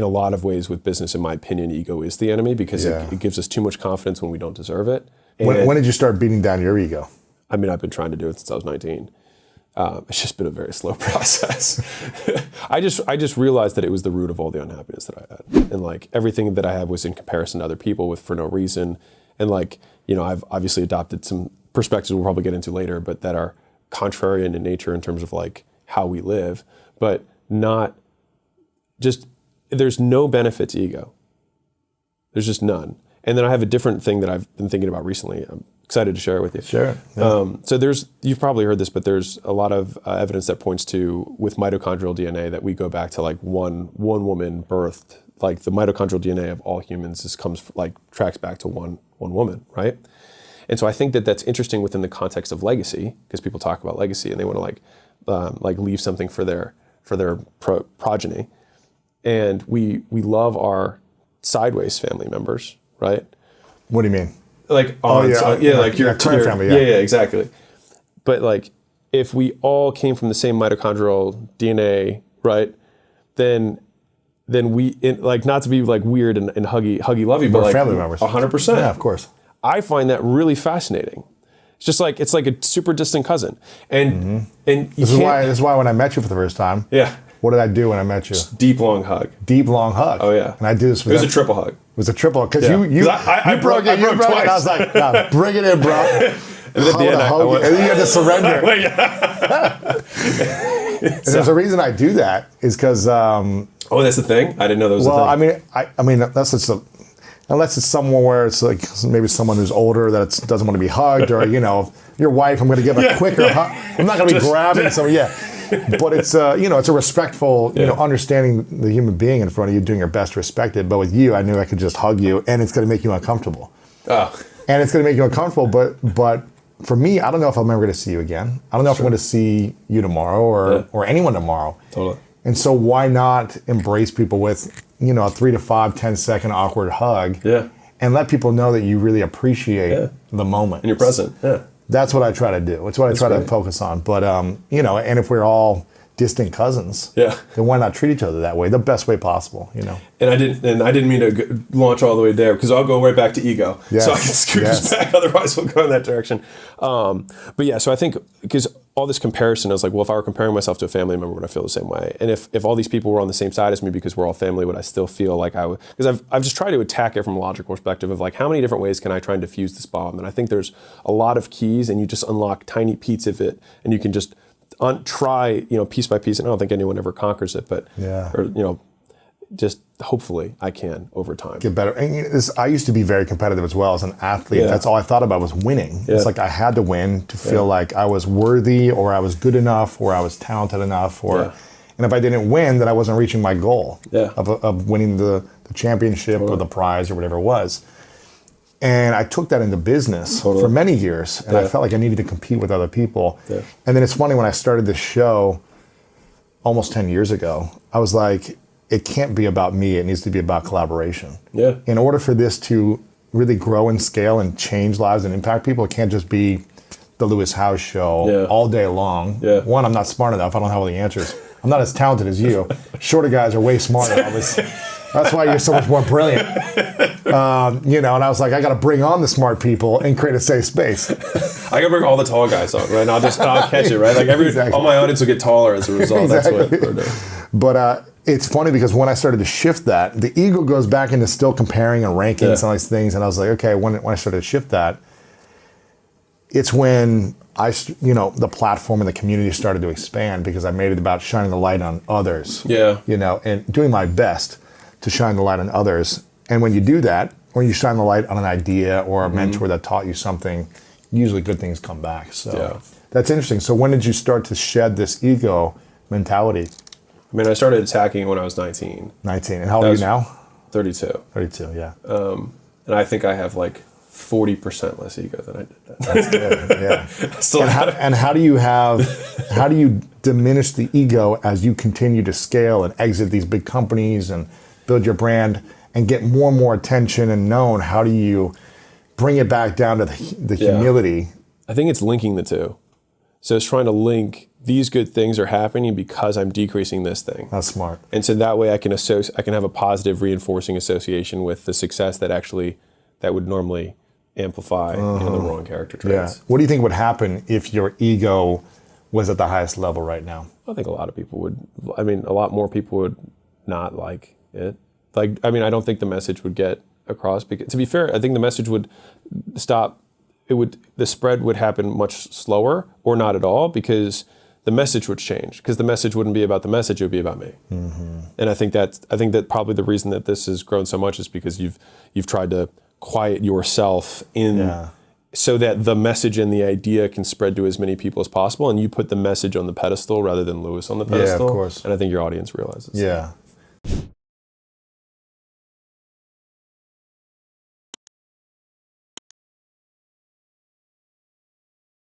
in a lot of ways with business, in my opinion, ego is the enemy because it gives us too much confidence when we don't deserve it. When did you start beating down your ego? I mean, I've been trying to do it since I was 19. It's just been a very slow process. I just realized that it was the root of all the unhappiness that I had. And like everything that I had was in comparison to other people for no reason. And like, you know, I've obviously adopted some perspectives we'll probably get into later, but that are contrarian in nature in terms of like how we live, but not just, there's no benefit to ego. There's just none. And then I have a different thing that I've been thinking about recently. I'm excited to share it with you. Sure. Yeah. So you've probably heard this, but there's a lot of evidence that points to, with mitochondrial DNA, that we go back to like one woman birthed, like the mitochondrial DNA of all humans tracks back to one woman, right? And so I think that that's interesting within the context of legacy, because people talk about legacy and they want to like leave something for their progeny. And we love our sideways family members, right? What do you mean? Like like your current family. Yeah, exactly. But like, if we all came from the same mitochondrial DNA, right? Then we, like, not to be like weird and huggy lovey, but like family members, 100%. Yeah, of course. I find that really fascinating. It's just like, it's like a super distant cousin, and this is why when I met you for the first time. Yeah. What did I do when I met you? Just deep long hug. Deep long hug. Oh yeah. And I did this with It was a triple hug. It was a triple because Yeah. you broke it. You broke it. I was like, nah, bring it in, bro. And at the end, and then you had to surrender. And there's a reason I do that is because. Oh, that's the thing. I didn't know that was well, a thing. I mean, unless it's someone where it's like maybe someone who's older that doesn't want to be hugged, or your wife. I'm going to give a quicker hug. I'm not going to be grabbing someone. Yeah. But it's it's a respectful, understanding the human being in front of you, doing your best to respect it. But with you, I knew I could just hug you, and it's going to make you uncomfortable. Oh. And it's going to make you uncomfortable. But for me, I don't know if I'm ever going to see you again. I don't know if I'm going to see you tomorrow or anyone tomorrow. Totally. And so why not embrace people with a 3 to 5, 10-second awkward hug? Yeah. And let people know that you really appreciate the moment. And you're present. Yeah. That's what I try to do. It's what I try to focus on. But, and if we're all distant cousins, then why not treat each other that way, the best way possible, And I didn't mean to launch all the way there, because I'll go right back to ego. Yes. So I can scoot us back, otherwise we'll go in that direction. But yeah, so I think, because all this comparison, I was like, well, if I were comparing myself to a family member, would I feel the same way? And if all these people were on the same side as me because we're all family, would I still feel like I would? Because I've just tried to attack it from a logical perspective of like, how many different ways can I try and diffuse this bomb? And I think there's a lot of keys, and you just unlock tiny pieces of it, and you can just try, piece by piece. And I don't think anyone ever conquers it, but just hopefully I can over time get better. And I used to be very competitive as well as an athlete. That's all I thought about was winning. It's like I had to win to feel like I was worthy, or I was good enough, or I was talented enough, and if I didn't win, then I wasn't reaching my goal of winning the championship or the prize or whatever it was. And I took that into business for many years, and I felt like I needed to compete with other people. And then it's funny, when I started this show almost 10 years ago, I was like, it can't be about me. It needs to be about collaboration. Yeah. In order for this to really grow and scale and change lives and impact people, it can't just be the Lewis House show all day long. Yeah. One, I'm not smart enough. I don't have all the answers. I'm not as talented as you. Shorter guys are way smarter. That's why you're so much more brilliant. And I was like, I got to bring on the smart people and create a safe space. I got to bring all the tall guys on, right? And I'll catch it, right? Like all my audience will get taller as a result. That's what we're doing. But it's funny, because when I started to shift that, the ego goes back into still comparing and rankings and all these things. And I was like, okay, when I started to shift that, it's when the platform and the community started to expand, because I made it about shining the light on others. Yeah. And doing my best to shine the light on others. And when you do that, when you shine the light on an idea or a mentor that taught you something, usually good things come back. So that's interesting. So when did you start to shed this ego mentality? I mean, I started attacking when I was 19. 19. And how old are you now? 32. 32, yeah. And I think I have like 40% less ego than I did that. That's good, yeah. And how do you diminish the ego as you continue to scale and exit these big companies and build your brand and get more and more attention and known? How do you bring it back down to the humility? I think it's linking the two. So it's trying to link these good things are happening because I'm decreasing this thing. That's smart. And so that way I can have a positive reinforcing association with the success that would normally amplify the wrong character traits. Yeah. What do you think would happen if your ego was at the highest level right now? I think a lot more people would not like it. I don't think the message would get across, because, to be fair, I think the message would stop. The spread would happen much slower or not at all, because the message would change, because the message wouldn't be about the message, it would be about me. And I think that probably the reason that this has grown so much is because you've tried to quiet yourself so that the message and the idea can spread to as many people as possible, and you put the message on the pedestal rather than Lewis on the pedestal. Yeah, of course. And I think your audience realizes Yeah.